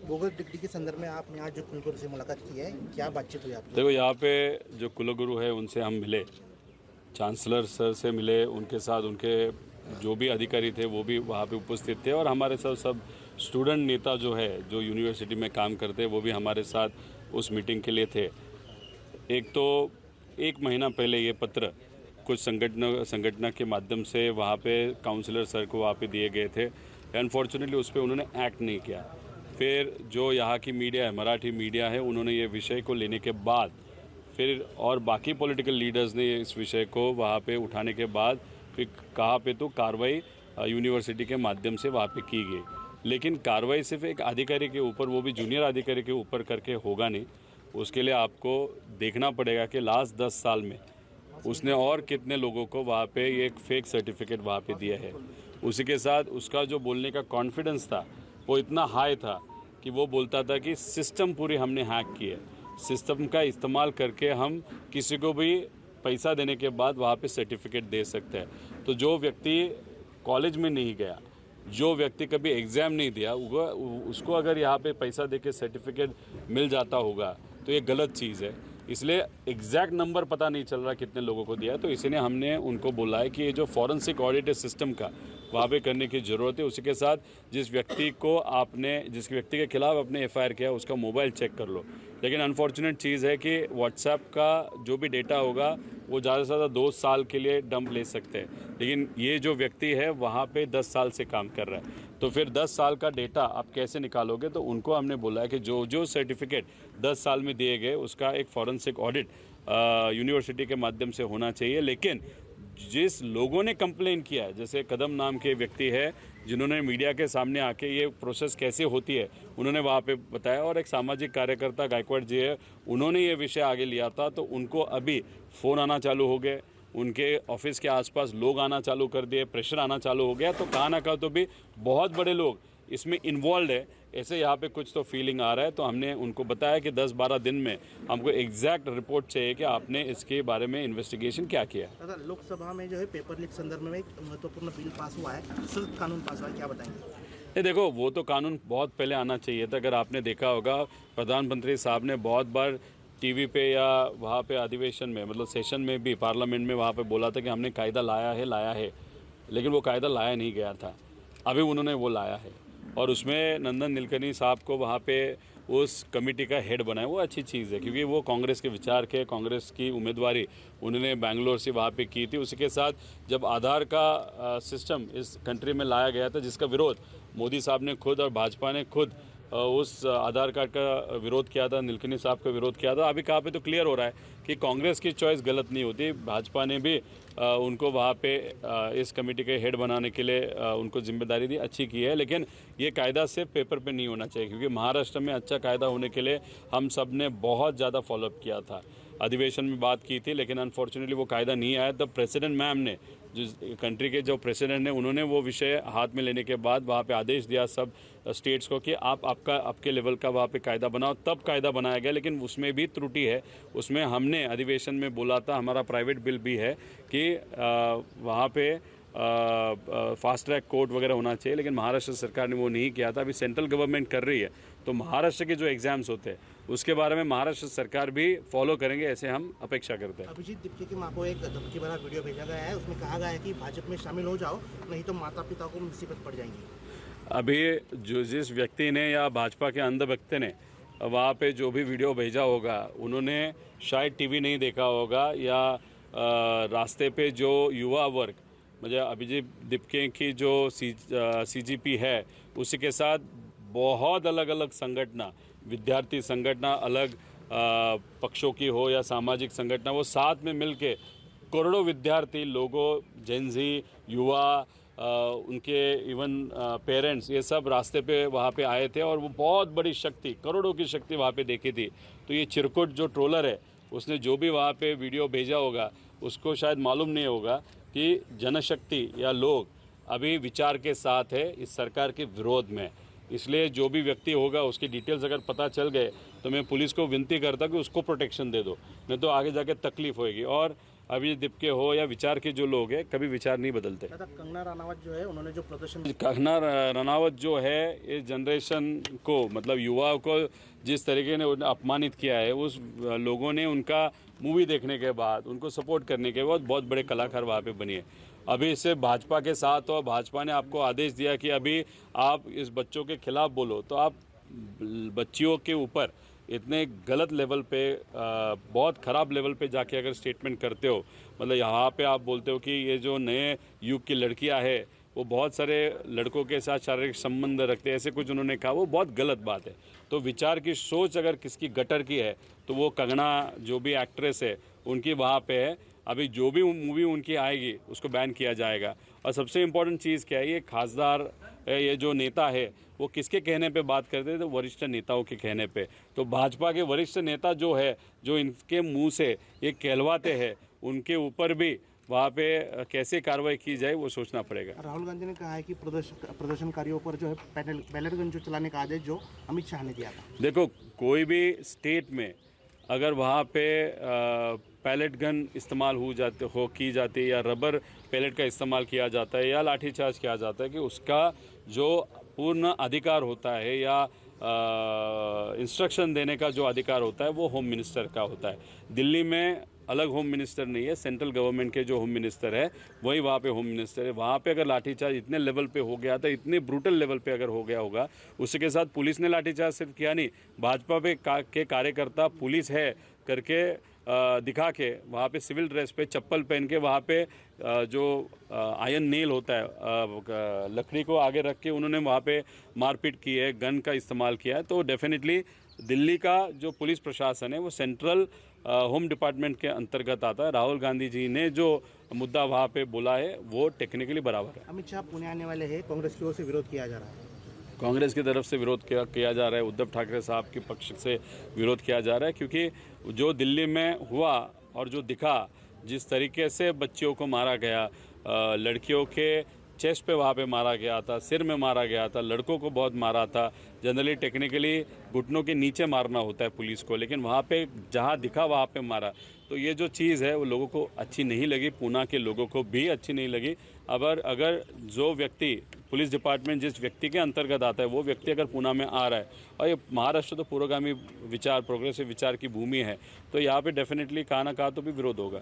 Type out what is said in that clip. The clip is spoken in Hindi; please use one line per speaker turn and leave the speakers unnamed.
बोगस डिग्री के संदर्भ में आपने आज जो कुलगुरु से मुलाकात की है, क्या बातचीत हुई आपकी?
देखो, यहाँ पे जो कुलगुरु है उनसे हम मिले, चांसलर सर से मिले, उनके साथ उनके जो भी अधिकारी थे वो भी वहाँ पे उपस्थित थे और हमारे साथ सब स्टूडेंट नेता जो है, जो यूनिवर्सिटी में काम करते हैं, वो भी हमारे साथ उस मीटिंग के लिए थे। एक तो 1 महीना पहले ये पत्र कुछ संगठन के माध्यम से वहाँ पे काउंसलर सर को वहाँ पे दिए गए थे। अनफॉर्चुनेटली उस पर उन्होंने एक्ट नहीं किया। फिर जो यहाँ की मीडिया है, मराठी मीडिया है, उन्होंने ये विषय को लेने के बाद फिर और बाकी पॉलिटिकल लीडर्स ने इस विषय को वहाँ पे उठाने के बाद फिर कहाँ पे तो कार्रवाई यूनिवर्सिटी के माध्यम से वहाँ पे की गई। लेकिन कार्रवाई सिर्फ एक अधिकारी के ऊपर, वो भी जूनियर अधिकारी के ऊपर करके होगा नहीं। उसके लिए आपको देखना पड़ेगा कि लास्ट 10 साल में उसने और कितने लोगों को वहाँ पे ये एक फेक सर्टिफिकेट वहाँ पे दिया है। उसी के साथ उसका जो बोलने का कॉन्फिडेंस था वो इतना हाई था कि वो बोलता था कि सिस्टम पूरी हमने हैक की है, सिस्टम का इस्तेमाल करके हम किसी को भी पैसा देने के बाद वहाँ पे सर्टिफिकेट दे सकते हैं। तो जो व्यक्ति कॉलेज में नहीं गया, जो व्यक्ति कभी एग्ज़ाम नहीं दिया, उसको अगर यहाँ पे पैसा देके सर्टिफिकेट मिल जाता होगा तो ये गलत चीज़ है। इसलिए एग्जैक्ट नंबर पता नहीं चल रहा कितने लोगों को दिया है। तो इसलिए हमने उनको बोला है कि ये जो फॉरेंसिक ऑडिट सिस्टम का वहाँ पे करने की ज़रूरत है। उसी के साथ जिस व्यक्ति के खिलाफ आपने एफआईआर किया उसका मोबाइल चेक कर लो। लेकिन अनफॉर्चुनेट चीज़ है कि व्हाट्सएप का जो भी डेटा होगा वो ज़्यादा से ज़्यादा 2 साल के लिए डंप ले सकते हैं, लेकिन ये जो व्यक्ति है वहाँ पे 10 साल से काम कर रहा है। तो फिर 10 साल का डेटा आप कैसे निकालोगे? तो उनको हमने बोला है कि जो सर्टिफिकेट 10 साल में दिए गए उसका एक फॉरेंसिक ऑडिट यूनिवर्सिटी के माध्यम से होना चाहिए। लेकिन जिस लोगों ने कंप्लेन किया है, जैसे कदम नाम के व्यक्ति है जिन्होंने मीडिया के सामने आके ये प्रोसेस कैसे होती है उन्होंने वहाँ पे बताया, और एक सामाजिक कार्यकर्ता गायकवाड़ जी है, उन्होंने ये विषय आगे लिया था। तो उनको अभी फ़ोन आना चालू हो गए, उनके ऑफिस के आसपास लोग आना चालू कर दिए, प्रेशर आना चालू हो गया। तो कहाँ ना कहाँ तो भी बहुत बड़े लोग इसमें इन्वॉल्व है, ऐसे यहाँ पे कुछ तो फीलिंग आ रहा है। तो हमने उनको बताया कि 10-12 दिन में हमको एग्जैक्ट रिपोर्ट चाहिए कि आपने इसके बारे में इन्वेस्टिगेशन क्या किया।
दादा, लोकसभा में जो है पेपर लीक संदर्भ में एक महत्वपूर्ण बिल पास हुआ है, सख्त कानून पास हुआ है, क्या बताएंगे?
ये देखो, वो तो कानून बहुत पहले आना चाहिए था। अगर आपने देखा होगा, प्रधानमंत्री साहब ने बहुत बार टीवी पे या वहाँ पे अधिवेशन में, मतलब सेशन में भी, पार्लियामेंट में वहाँ पे बोला था कि हमने कायदा लाया है, लेकिन वो कायदा लाया नहीं गया था। अभी उन्होंने वो लाया है और उसमें नंदन नीलकनी साहब को वहाँ पे उस कमेटी का हेड बनाया। वो अच्छी चीज़ है क्योंकि वो कांग्रेस के विचार के, कांग्रेस की उम्मीदवारी उन्होंने बेंगलोर से वहाँ पे की थी। उसी के साथ जब आधार का सिस्टम इस कंट्री में लाया गया था, जिसका विरोध मोदी साहब ने खुद और भाजपा ने खुद उस आधार कार्ड का विरोध किया था, नीलकनी साहब का विरोध किया था। अभी कहाँ पे तो क्लियर हो रहा है कि कांग्रेस की चॉइस गलत नहीं होती। भाजपा ने भी उनको वहाँ पे इस कमेटी के हेड बनाने के लिए उनको जिम्मेदारी दी, अच्छी की है। लेकिन ये कायदा सिर्फ पेपर पे नहीं होना चाहिए, क्योंकि महाराष्ट्र में अच्छा कायदा होने के लिए हम सब ने बहुत ज़्यादा फॉलोअप किया था, अधिवेशन में बात की थी, लेकिन अनफॉर्चुनेटली वो कायदा नहीं आया। तब प्रेसिडेंट मैम ने, जिस कंट्री के जो प्रेसिडेंट ने, उन्होंने वो विषय हाथ में लेने के बाद वहाँ पे आदेश दिया सब स्टेट्स को कि आपके लेवल का वहाँ पे कायदा बनाओ। तब कायदा बनाया गया, लेकिन उसमें भी त्रुटि है। उसमें हमने अधिवेशन में बोला था, हमारा प्राइवेट बिल भी है कि वहाँ पे फास्ट ट्रैक कोर्ट वगैरह होना चाहिए, लेकिन महाराष्ट्र सरकार ने वो नहीं किया था। अभी सेंट्रल गवर्नमेंट कर रही है, तो महाराष्ट्र के जो एग्जाम्स होते हैं उसके बारे में महाराष्ट्र सरकार भी फॉलो करेंगे, ऐसे हम अपेक्षा करते हैं।
अभिजीत दीपके की मां को एक धमकी भरा वीडियो भेजा गया है, उसमें कहा गया है कि भाजपा में शामिल हो जाओ, नहीं तो माता पिता को मुसीबत पड़ जाएंगी।
अभी जिस व्यक्ति ने या भाजपा के अंध व्यक्ति ने वहाँ पे जो भी वीडियो भेजा होगा, उन्होंने शायद टीवी नहीं देखा होगा, या रास्ते पे जो युवा वर्ग, मुझे अभिजीत दीपके की जो सीजीपी है, उसी के साथ बहुत अलग अलग संगठना, विद्यार्थी संगठना, अलग पक्षों की हो या सामाजिक संगठना, वो साथ में मिलके करोड़ों विद्यार्थी लोगों, जेनजी, युवा, उनके इवन पेरेंट्स, ये सब रास्ते पे वहाँ पे आए थे और वो बहुत बड़ी शक्ति, करोड़ों की शक्ति वहाँ पे देखी थी। तो ये चिरकुट जो ट्रोलर है, उसने जो भी वहाँ पे वीडियो भेजा होगा, उसको शायद मालूम नहीं होगा कि जनशक्ति या लोग अभी विचार के साथ है इस सरकार के विरोध में। इसलिए जो भी व्यक्ति होगा उसकी डिटेल्स अगर पता चल गए तो मैं पुलिस को विनती करता कि उसको प्रोटेक्शन दे दो, नहीं तो आगे जाके तकलीफ होएगी। और अभिजीत दिपके हो या विचार के जो लोग हैं, कभी विचार नहीं बदलते।
दादा, कंगना रनावत जो है उन्होंने जो प्रदर्शन
कंगना रनावत जो है इस जनरेशन को, मतलब युवाओं को जिस तरीके ने अपमानित किया है, उस लोगों ने उनका मूवी देखने के बाद उनको सपोर्ट करने के बाद बहुत बड़े कलाकार वहाँ पे बने हैं। अभी इससे भाजपा के साथ, और भाजपा ने आपको आदेश दिया कि अभी आप इस बच्चों के खिलाफ बोलो, तो आप बच्चियों के ऊपर इतने गलत लेवल पे, बहुत ख़राब लेवल पे जाके अगर स्टेटमेंट करते हो, मतलब यहाँ पे आप बोलते हो कि ये जो नए युग की लड़कियां है वो बहुत सारे लड़कों के साथ शारीरिक संबंध रखते हैं, ऐसे कुछ उन्होंने कहा, वो बहुत गलत बात है। तो विचार की सोच अगर किसकी गटर की है तो वो कंगना जो भी एक्ट्रेस है उनकी वहाँ पे है। अभी जो भी मूवी उनकी आएगी उसको बैन किया जाएगा। और सबसे इम्पोर्टेंट चीज़ क्या है, ये खासदार ये जो नेता है वो किसके कहने पे बात करते हैं, तो वरिष्ठ नेताओं के कहने पे। तो भाजपा के वरिष्ठ नेता जो है, जो इनके मुंह से ये कहलवाते हैं, उनके ऊपर भी वहाँ पे कैसे कार्रवाई की जाए वो सोचना पड़ेगा।
राहुल गांधी ने कहा है कि प्रदर्शनकारियों पर जो है बैलेट गन जो चलाने का आदेश जो अमित शाह ने दिया था।
देखो, कोई भी स्टेट में अगर वहाँ पे पैलेट गन इस्तेमाल की जाती है, या रबर पैलेट का इस्तेमाल किया जाता है, या लाठीचार्ज किया जाता है, कि उसका जो पूर्ण अधिकार होता है या इंस्ट्रक्शन देने का जो अधिकार होता है वो होम मिनिस्टर का होता है। दिल्ली में अलग होम मिनिस्टर नहीं है, सेंट्रल गवर्नमेंट के जो होम मिनिस्टर है वही वहाँ पे होम मिनिस्टर है। वहाँ पे अगर लाठीचार्ज इतने लेवल पे हो गया था, इतने ब्रूटल लेवल पे अगर हो गया होगा, उसके साथ पुलिस ने लाठीचार्ज सिर्फ किया नहीं, भाजपा के कार्यकर्ता पुलिस है करके दिखा के वहाँ पे सिविल ड्रेस पे चप्पल पहन के वहाँ पे जो आयरन नेल होता है लकड़ी को आगे रख के उन्होंने वहाँ पे मारपीट की है, गन का इस्तेमाल किया है। तो डेफिनेटली दिल्ली का जो पुलिस प्रशासन है वो सेंट्रल होम डिपार्टमेंट के अंतर्गत आता है। राहुल गांधी जी ने जो मुद्दा वहाँ पे बोला है वो टेक्निकली बराबर है।
अमित शाह पुणे आने वाले हैं, कांग्रेस की ओर से विरोध किया जा रहा है।
कांग्रेस की तरफ से विरोध किया जा रहा है, उद्धव ठाकरे साहब के पक्ष से विरोध किया जा रहा है, क्योंकि जो दिल्ली में हुआ और जो दिखा, जिस तरीके से बच्चियों को मारा गया, लड़कियों के चेस्ट पे वहाँ पे मारा गया था, सिर में मारा गया था, लड़कों को बहुत मारा था। जनरली टेक्निकली घुटनों के नीचे मारना होता है पुलिस को, लेकिन वहाँ पे जहाँ दिखा वहाँ पे मारा। तो ये जो चीज़ है वो लोगों को अच्छी नहीं लगी, पूना के लोगों को भी अच्छी नहीं लगी। अगर जो व्यक्ति, पुलिस डिपार्टमेंट जिस व्यक्ति के अंतर्गत आता है वो व्यक्ति अगर पूना में आ रहा है, और ये महाराष्ट्र तो पुरोगामी विचार, प्रोग्रेसिव विचार की भूमि है, तो यहाँ पे डेफिनेटली कहाँ ना कहाँ तो भी विरोध होगा।